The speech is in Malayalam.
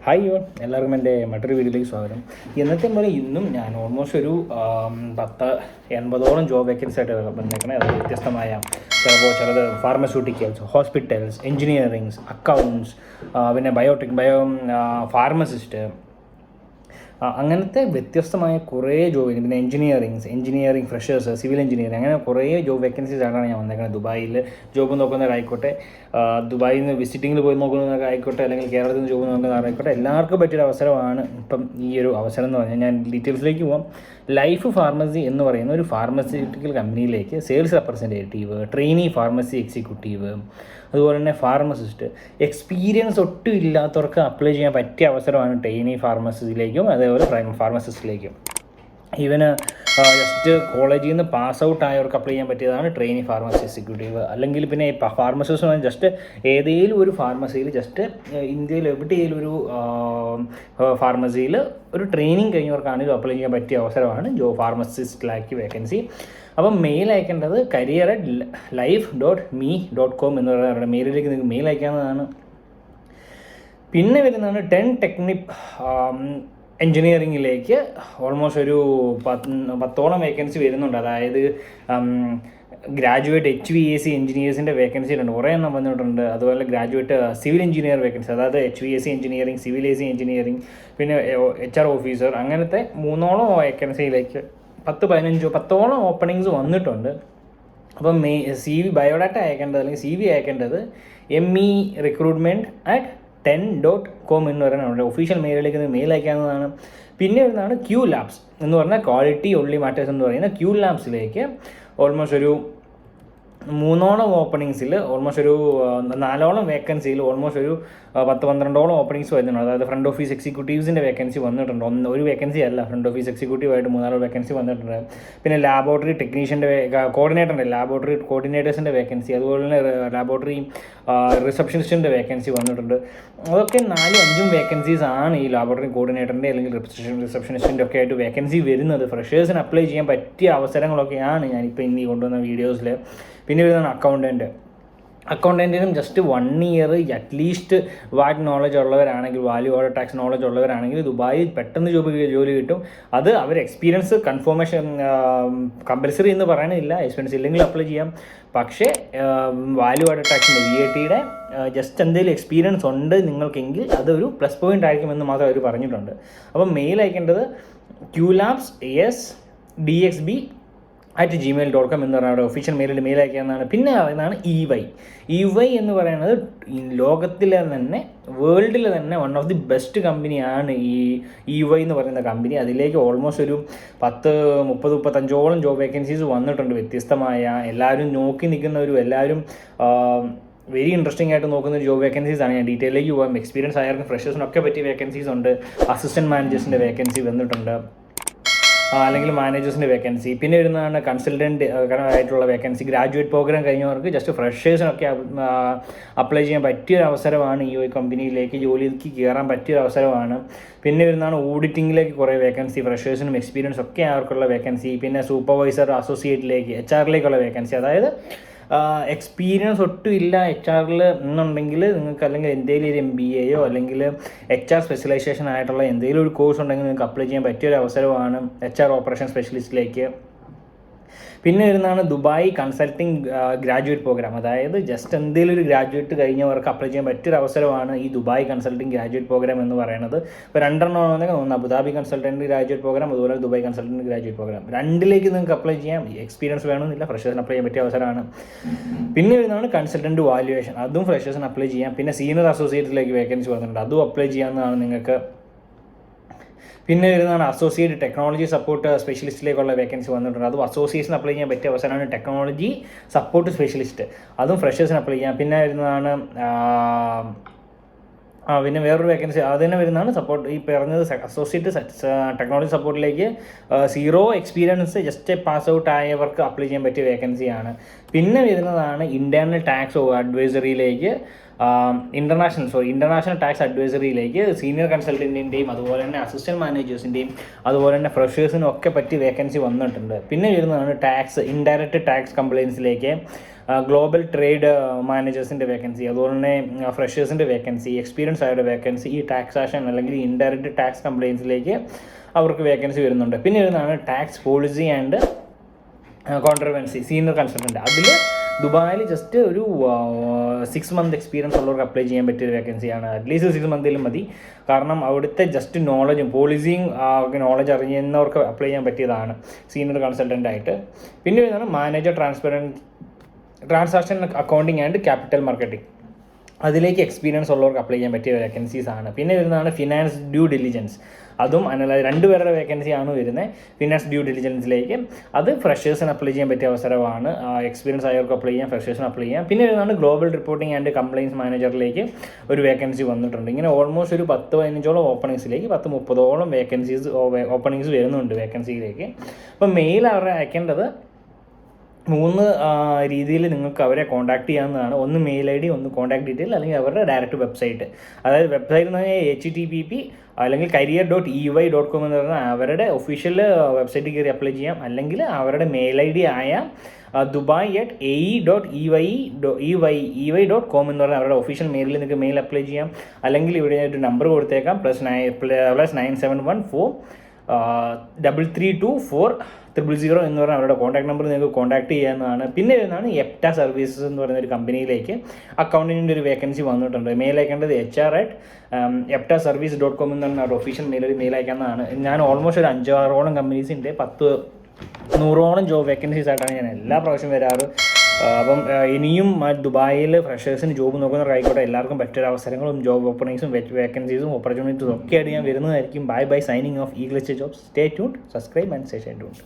ഹായ് യോ എല്ലാവർക്കും എൻ്റെ മറ്റൊരു വീഡിയോയിലേക്ക് സ്വാഗതം. ഇന്നത്തെ പോലെ ഇന്നും ഞാൻ ഓൾമോസ്റ്റ് ഒരു 80-ഓളം ജോബ് വേക്കൻസി ആയിട്ട് വന്നേക്കണേ. അത് വ്യത്യസ്തമായ ചിലത് ഫാർമസ്യൂട്ടിക്കൽസ്, ഹോസ്പിറ്റൽസ്, എൻജിനീയറിങ്സ്, അക്കൗണ്ട്സ്, പിന്നെ ഫാർമസിസ്റ്റ്, അങ്ങനത്തെ വ്യത്യസ്തമായ കുറേ ജോബ്, പിന്നെ എൻജിനീയറിംഗ് ഫ്രഷേഴ്സ്, സിവിൽ എഞ്ചിനീയറിംഗ്, അങ്ങനെ കുറേ ജോബ് വേക്കൻസീസ് ആയിട്ടാണ് ഞാൻ വന്നേക്കുന്നത്. ദുബായിൽ ജോബ് നോക്കുന്നവരായിക്കോട്ടെ, ദുബായിൽ നിന്ന് വിസിറ്റിങ്ങിൽ പോയി നോക്കുന്നവരായിക്കോട്ടെ, അല്ലെങ്കിൽ കേരളത്തിൽ നിന്ന് ജോബ് നോക്കുന്നവരായിക്കോട്ടെ, എല്ലാവർക്കും പറ്റിയൊരു അവസരമാണ് ഇപ്പം ഈ ഒരു അവസരം എന്ന് പറഞ്ഞാൽ. ഞാൻ ഡീറ്റെയിൽസിലേക്ക് പോകാം. ലൈഫ് ഫാർമസി എന്ന് പറയുന്ന ഒരു ഫാർമസ്യൂട്ടിക്കൽ കമ്പനിയിലേക്ക് sales representative, trainee pharmacy executive, അതുപോലെ തന്നെ ഫാർമസിസ്റ്റ്, എക്സ്പീരിയൻസ് ഒട്ടും ഇല്ലാത്തവർക്ക് അപ്ലൈ ചെയ്യാൻ പറ്റിയ അവസരമാണ് ട്രെയിനി ഫാർമസിയിലേക്കും അതേപോലെ ഫാർമസിസ്റ്റിലേക്കും. ഈവന് ജസ്റ്റ് കോളേജിൽ നിന്ന് പാസ് ഔട്ട് ആയവർക്ക് അപ്ലൈ ചെയ്യാൻ പറ്റിയതാണ് ട്രെയിനി ഫാർമസി എക്സിക്യൂട്ടീവ്. അല്ലെങ്കിൽ പിന്നെ ഫാർമസിസ്റ്റ് എന്ന് പറഞ്ഞാൽ ജസ്റ്റ് ഏതെങ്കിലും ഒരു ഫാർമസിയിൽ, ജസ്റ്റ് ഇന്ത്യയിൽ എവിടെയെങ്കിലും ഒരു ഫാർമസിയിൽ ഒരു ട്രെയിനിങ് കഴിഞ്ഞവർക്കാണെങ്കിലും അപ്ലൈ ചെയ്യാൻ പറ്റിയ അവസരമാണ് ഫാർമസിസ്റ്റിലേക്ക് വേക്കൻസി. അപ്പം മെയിൽ അയക്കേണ്ടത് career@life.me.com എന്ന് പറയുന്ന മെയിലിലേക്ക് നിങ്ങൾക്ക് മെയിൽ അയക്കാവുന്നതാണ്. പിന്നെ വരുന്നതാണ് 10 ടെക്നിക് എൻജിനീയറിങ്ങിലേക്ക് ഓൾമോസ്റ്റ് ഒരു 10ഓളം വേക്കൻസി വരുന്നുണ്ട്. അതായത് ഗ്രാജുവേറ്റ് HVAC എഞ്ചിനീയേഴ്സിൻ്റെ വേക്കൻസിയിലുണ്ട്, കുറേ എണ്ണം വന്നിട്ടുണ്ട്. അതുപോലെ ഗ്രാജുവേറ്റ് സിവിൽ എഞ്ചിനീയർ വേക്കൻസി, അതായത് HVAC engineering, civil AC engineering, പിന്നെ HR ഓഫീസർ, അങ്ങനത്തെ 3ഓളം വേക്കൻസിയിലേക്ക് 10-15-10ഓളം ഓപ്പണിങ്സ് വന്നിട്ടുണ്ട്. അപ്പം ബയോഡാറ്റ അയക്കേണ്ടത് അല്ലെങ്കിൽ CV അയക്കേണ്ടത് me.recruitment@10.com എന്ന് പറയുന്നത് ഒഫീഷ്യൽ മെയിലിലേക്ക് മെയിൽ അയക്കാവുന്നതാണ്. പിന്നെ വരുന്നതാണ് QLabs എന്ന് പറഞ്ഞാൽ ക്വാളിറ്റി ഒൺലി മാറ്റേഴ്സ് എന്ന് പറയുന്ന QLabsലേക്ക് ഓൾമോസ്റ്റ് ഒരു 3ഓളം ഓപ്പണിങ്സിൽ ഓൾമോസ്റ്റ് ഒരു 4ഓളം വേക്കൻസിയിൽ ഓൾമോസ്റ്റ് ഒരു 10-12ഓളം ഓപ്പണിങ്സ് വരുന്നുണ്ട്. അതായത് ഫ്രണ്ട് ഓഫീസ് എക്സിക്യൂട്ടീവ്സിൻ്റെ വേക്കൻസി വന്നിട്ടുണ്ട്. ഒരു വേക്കൻസി അല്ല, ഫ്രണ്ട് ഓഫീസ് എക്സിക്യൂട്ടീവായിട്ട് 3-4 വേക്കൻസി വന്നിട്ടുണ്ട്. പിന്നെ ലാബോറട്ടറി ടെക്നീഷ്യൻ്റെ കോർഡിനേറ്ററിൻ്റെ ലാബോറട്ടറി കോർഡിനേറ്റേഴ്സിൻ്റെ വേക്കൻസി, അതുപോലെ തന്നെ ലാബോറട്ടറി റിസപ്ഷനിസ്റ്റിൻ്റെ വേക്കൻസി വന്നിട്ടുണ്ട്. അതൊക്കെ 4-5 വേക്കൻസീസ് ആണ് ഈ ലാബോറട്ടറി കോർഡിനേറ്ററിൻ്റെ അല്ലെങ്കിൽ റിസപ്ഷനിസ്റ്റിൻ്റെ ഒക്കെ ആയിട്ട് വേക്കൻസി വരുന്നത്. ഫ്രഷേഴ്സിന് അപ്ലൈ ചെയ്യാൻ പറ്റിയ അവസരങ്ങളൊക്കെയാണ് ഞാനിപ്പോൾ ഇന്ന് കൊണ്ടുവന്ന വീഡിയോസിൽ. പിന്നെ വരുന്നതാണ് അക്കൗണ്ടൻറ്റിനും ജസ്റ്റ് 1 ഇയർ അറ്റ്ലീസ്റ്റ് വാറ്റ് നോളജ് ഉള്ളവരാണെങ്കിൽ, വാല്യൂ ഓർഡർ ടാക്സ് നോളജ് ഉള്ളവരാണെങ്കിൽ ദുബായിൽ പെട്ടെന്ന് ജോലി കിട്ടും. അത് അവർ എക്സ്പീരിയൻസ് കൺഫർമേഷൻ കമ്പൽസറി എന്ന് പറയാനില്ല, എക്സ്പീരിയൻസ് ഇല്ലെങ്കിൽ അപ്ലൈ ചെയ്യാം. പക്ഷേ വാല്യൂ ഓർഡർ ടാക്സിൻ്റെ VAT ജസ്റ്റ് എന്തെങ്കിലും എക്സ്പീരിയൻസ് ഉണ്ട് നിങ്ങൾക്കെങ്കിൽ അതൊരു പ്ലസ് പോയിൻ്റ് ആയിരിക്കുമെന്ന് മാത്രം അവർ പറഞ്ഞിട്ടുണ്ട്. അപ്പം മെയിൽ അയക്കേണ്ടത് QLabs@gmail.com എന്ന് പറഞ്ഞാൽ ഒഫീഷ്യൽ മെയിൽ അയക്കാവുന്നതാണ്. പിന്നെ പറയുന്നതാണ് EY എന്ന് പറയുന്നത് ലോകത്തിലെ തന്നെ, വേൾഡിലെ തന്നെ വൺ ഓഫ് ദി ബെസ്റ്റ് കമ്പനിയാണ് ഈ EY എന്ന് പറയുന്ന കമ്പനി. അതിലേക്ക് ഓൾമോസ്റ്റ് ഒരു 10-30-35ഓളം ജോബ് വേക്കൻസീസ് വന്നിട്ടുണ്ട്. വ്യത്യസ്തമായ എല്ലാവരും നോക്കി നിൽക്കുന്നവരും എല്ലാവരും വെരി ഇൻട്രസ്റ്റിംഗ് ആയിട്ട് നോക്കുന്ന ജോബ് വേക്കൻസീസ് ആണ്. ഞാൻ ഡീറ്റെയിലേക്ക് പോകാം. എക്സ്പീരിയൻസ് ആയവർക്ക് ഫ്രഷേഴ്സിനൊക്കെ പറ്റിയ വേക്കൻസീസ് ഉണ്ട്. അസിസ്റ്റൻറ്റ് മാനേജേഴ്സിൻ്റെ വേക്കൻസി വന്നിട്ടുണ്ട്, അല്ലെങ്കിൽ മാനേജേഴ്സിൻ്റെ വേക്കൻസി. പിന്നെ വരുന്നതാണ് കൺസൾട്ടൻറ്റ് ആയിട്ടുള്ള വേക്കൻസി. ഗ്രാജുവേറ്റ് പ്രോഗ്രാം കഴിഞ്ഞവർക്ക് ജസ്റ്റ് ഫ്രഷേഴ്സിനൊക്കെ അപ്ലൈ ചെയ്യാൻ പറ്റിയൊരു അവസരമാണ്. EY കമ്പനിയിലേക്ക് ജോലിക്ക് കയറാൻ പറ്റിയൊരു അവസരമാണ്. പിന്നെ വരുന്നതാണ് ഓഡിറ്റിങ്ങിലേക്ക് കുറേ വേക്കൻസി, ഫ്രഷേഴ്സിനും എക്സ്പീരിയൻസ് ഒക്കെ അവർക്കുള്ള വേക്കൻസി. പിന്നെ സൂപ്പർവൈസർ അസോസിയേറ്റിലേക്ക് HR വേക്കൻസി. അതായത് എക്സ്പീരിയൻസ് ഒട്ടും ഇല്ല HR എന്നുണ്ടെങ്കിൽ നിങ്ങൾക്ക്, അല്ലെങ്കിൽ എന്തെങ്കിലും ഒരു MBAയോ അല്ലെങ്കിൽ HR സ്പെഷ്യലൈസേഷൻ ആയിട്ടുള്ള എന്തെങ്കിലും ഒരു കോഴ്സ് ഉണ്ടെങ്കിൽ നിങ്ങൾക്ക് അപ്ലൈ ചെയ്യാൻ പറ്റിയൊരു അവസരമാണ് HR ഓപ്പറേഷൻ സ്പെഷ്യലിസ്റ്റിലേക്ക്. പിന്നെ വരുന്നതാണ് ദുബായ് കൺസൾട്ടിങ് ഗ്രാജുവേറ്റ് പ്രോഗ്രാം. അതായത് ജസ്റ്റ് എന്തെങ്കിലും ഒരു ഗ്രാജുവേറ്റ് കഴിഞ്ഞവർക്ക് അപ്ലൈ ചെയ്യാൻ പറ്റിയൊരു അവസരമാണ് ഈ ദുബായ് കൺസൾട്ടിങ് ഗ്രാജുവേറ്റ് പ്രോഗ്രാം എന്ന് പറയുന്നത്. ഇപ്പോൾ 2 എണ്ണം ഒന്ന് അബുദാബി കൺസൾട്ടൻറ്റ് ഗ്രാജുവേറ്റ് പ്രോഗ്രാം, അതുപോലെ ദുബായ് കൺസൾട്ടൻറ്റ് ഗ്രാജുവേറ്റ് പ്രോഗ്രാം. 2ലേക്ക് നിങ്ങൾക്ക് അപ്ലൈ ചെയ്യാം. എക്സ്പീരിയൻസ് വേണമെന്നില്ല, ഫ്രഷേഴ്സിന് അപ്ലൈ ചെയ്യാൻ പറ്റിയ അവസരമാണ്. പിന്നെ വരുന്നതാണ് കൺസൾട്ടൻറ്റ് വാല്യുവേഷൻ, അതും ഫ്രഷേഴ്സിന് അപ്ലൈ ചെയ്യാം. പിന്നെ സീനിയർ അസോസിയേറ്റിലേക്ക് വേക്കൻസി വന്നിട്ടുണ്ട്, അതും അപ്ലൈ ചെയ്യാവുന്നതാണ് നിങ്ങൾക്ക്. പിന്നെ വരുന്നതാണ് അസോസിയേറ്റ് ടെക്നോളജി സപ്പോർട്ട് സ്പെഷ്യലിസ്റ്റിലേക്കുള്ള വേക്കൻസി വന്നിട്ടുണ്ട്. അതും അസോസിയേഷൻ അപ്ലൈ ചെയ്യാൻ പറ്റിയ അവസരമാണ് ടെക്നോളജി സപ്പോർട്ട് സ്പെഷ്യലിസ്റ്റ്, അതും ഫ്രഷേഴ്സിന് അപ്ലൈ ചെയ്യാം. പിന്നെ വരുന്നതാണ് പിന്നെ വേറൊരു വേക്കൻസി അത് തന്നെ വരുന്നതാണ് സപ്പോർട്ട്, ഈ പറഞ്ഞത് അസോസിയേറ്റ് ടെക്നോളജി സപ്പോർട്ടിലേക്ക് 0 എക്സ്പീരിയൻസ് ജസ്റ്റ് പാസ് ഔട്ട് ആയവർക്ക് അപ്ലൈ ചെയ്യാൻ പറ്റിയ വേക്കൻസിയാണ്. പിന്നെ വരുന്നതാണ് ഇൻറ്റേർണൽ ടാക്സ് അഡ്വൈസറിയിലേക്ക്, ഇൻ്റർനാഷണൽ ടാക്സ് അഡ്വൈസറിയിലേക്ക് സീനിയർ കൺസൾട്ടൻറ്റിൻ്റെയും അതുപോലെ തന്നെ അസിസ്റ്റൻറ്റ് മാനേജേഴ്സിൻ്റെയും അതുപോലെ തന്നെ ഫ്രഷേഴ്സിനും ഒക്കെ പറ്റി വേക്കൻസി വന്നിട്ടുണ്ട്. പിന്നെ വരുന്നതാണ് ഇൻഡയറക്റ്റ് ടാക്സ് കംപ്ലയിൻസിലേക്ക്, ഗ്ലോബൽ ട്രേഡ് മാനേജേഴ്സിൻ്റെ വേക്കൻസി, അതുപോലെ തന്നെ ഫ്രഷേഴ്സിൻ്റെ വേക്കൻസി, എക്സ്പീരിയൻസ് ആയവരുടെ വേക്കൻസി, ഈ ടാക്സാഷൻ അല്ലെങ്കിൽ ഇൻഡയറക്റ്റ് ടാക്സ് കംപ്ലയിൻസിലേക്ക് അവർക്ക് വേക്കൻസി വരുന്നുണ്ട്. പിന്നെ വരുന്നതാണ് tax policy and controversy senior consultant. അതിൽ ദുബായിൽ ജസ്റ്റ് ഒരു 6 month എക്സ്പീരിയൻസ് ഉള്ളവർക്ക് അപ്ലൈ ചെയ്യാൻ പറ്റിയ വേക്കൻസിയാണ്. അറ്റ്ലീസ്റ്റ് 6 month മതി. കാരണം അവിടുത്തെ ജസ്റ്റ് നോളജും പോളിസിയും നോളജ് അറിയുന്നവർക്ക് അപ്ലൈ ചെയ്യാൻ പറ്റിയതാണ് സീനിയർ കൺസൾട്ടൻ്റ് ആയിട്ട്. പിന്നെ വരുന്നതാണ് manager transaction accounting and capital marketing. അതിലേക്ക് എക്സ്പീരിയൻസ് ഉള്ളവർക്ക് അപ്ലൈ ചെയ്യാൻ പറ്റിയ വേക്കൻസീസ് ആണ്. പിന്നെ വരുന്നതാണ് ഫിനാൻസ് ഡ്യൂ ഡിലിജൻസ്. അതും 2 പേരുടെ വേക്കൻസിയാണ് വരുന്നത് ഫിനാൻസ് ഡ്യൂ ഡിലിജൻസിലേക്ക്. അത് ഫ്രഷേഴ്സിന് അപ്ലൈ ചെയ്യാൻ പറ്റിയ അവസരമാണ്. എക്സ്പീരിയൻസ് ആയവർക്ക് അപ്ലൈ ചെയ്യാം, ഫ്രഷേഴ്സിന് അപ്ലൈ ചെയ്യാം. പിന്നെ വരുന്നതാണ് ഗ്ലോബൽ റിപ്പോർട്ടിംഗ് ആൻഡ് കംപ്ലയിൻസ് മാനേജറിലേക്ക് ഒരു വേക്കൻസി വന്നിട്ടുണ്ട്. ഇങ്ങനെ ഓൾമോസ്റ്റ് ഒരു 10-15ഓളം ഓപ്പണിങ്സിലേക്ക് 10-30ഓളം ഓപ്പണിങ്സ് വരുന്നുണ്ട് വേക്കൻസിയിലേക്ക്. അപ്പം മെയിൽ അവരെ അയക്കേണ്ടത് 3 രീതിയിൽ നിങ്ങൾക്ക് അവരെ കോൺടാക്ട് ചെയ്യാവുന്നതാണ്. ഒന്ന് മെയിൽ ID, ഒന്ന് കോൺടാക്ട് ഡീറ്റെയിൽ, അല്ലെങ്കിൽ അവരുടെ ഡയറക്റ്റ് വെബ്സൈറ്റ്. അതായത് വെബ്സൈറ്റ് എന്ന് പറഞ്ഞാൽ HTTP അല്ലെങ്കിൽ career.ey.com എന്ന് പറഞ്ഞാൽ അവരുടെ ഒഫീഷ്യൽ വെബ്സൈറ്റിൽ കയറി അപ്ലൈ ചെയ്യാം. അല്ലെങ്കിൽ അവരുടെ മെയിൽ ID ആയ dubai@ey.com എന്ന് പറഞ്ഞാൽ അവരുടെ ഒഫീഷ്യൽ മെയിലിൽ നിങ്ങൾക്ക് മെയിൽ അപ്ലൈ ചെയ്യാം. അല്ലെങ്കിൽ ഇവിടെ ഒരു നമ്പർ കൊടുത്തേക്കാം +97143324000 എന്ന് പറഞ്ഞാൽ അവരുടെ കോൺടാക്ട് നമ്പർ നിങ്ങൾക്ക് കോൺടാക്ട് ചെയ്യാവുന്നതാണ്. പിന്നെ വരുന്നതാണ് എപ്റ്റ സർവീസസ് എന്ന് പറയുന്ന ഒരു കമ്പനിയിലേക്ക് അക്കൗണ്ടിങ്ങിൻ്റെ ഒരു വേക്കൻസി വന്നിട്ടുണ്ട്. മെയിൽ അയക്കേണ്ടത് HR@eptaservice.com എന്ന് പറഞ്ഞാൽ അവരുടെ ഒഫീഷ്യൽ മെയിൽ അയക്കാവുന്നതാണ്. ഞാൻ ഓൾമോസ്റ്റ് ഒരു 5-6ഓളം കമ്പനീസിൻ്റെ 100-100ഓളം ജോബ് വേക്കൻസീസ് ആയിട്ടാണ് ഞാൻ എല്ലാ പ്രാവശ്യം വരാറ്. അപ്പം ഇനിയും ദുബായിൽ ഫ്രഷേഴ്സിന് ജോബ് നോക്കുന്നവർക്ക് ആയിക്കോട്ടെ, എല്ലാവർക്കും പറ്റിയ അവസരങ്ങളും ജോബ് ഓപ്പണിങ്സും വേക്കൻസീസും ഓപ്പർച്യൂണിറ്റീസും ഒക്കെ ആയിട്ട് ഞാൻ വരുന്നതായിരിക്കും. Bye signing off eagle jobs. Stay tuned, subscribe and stay tuned.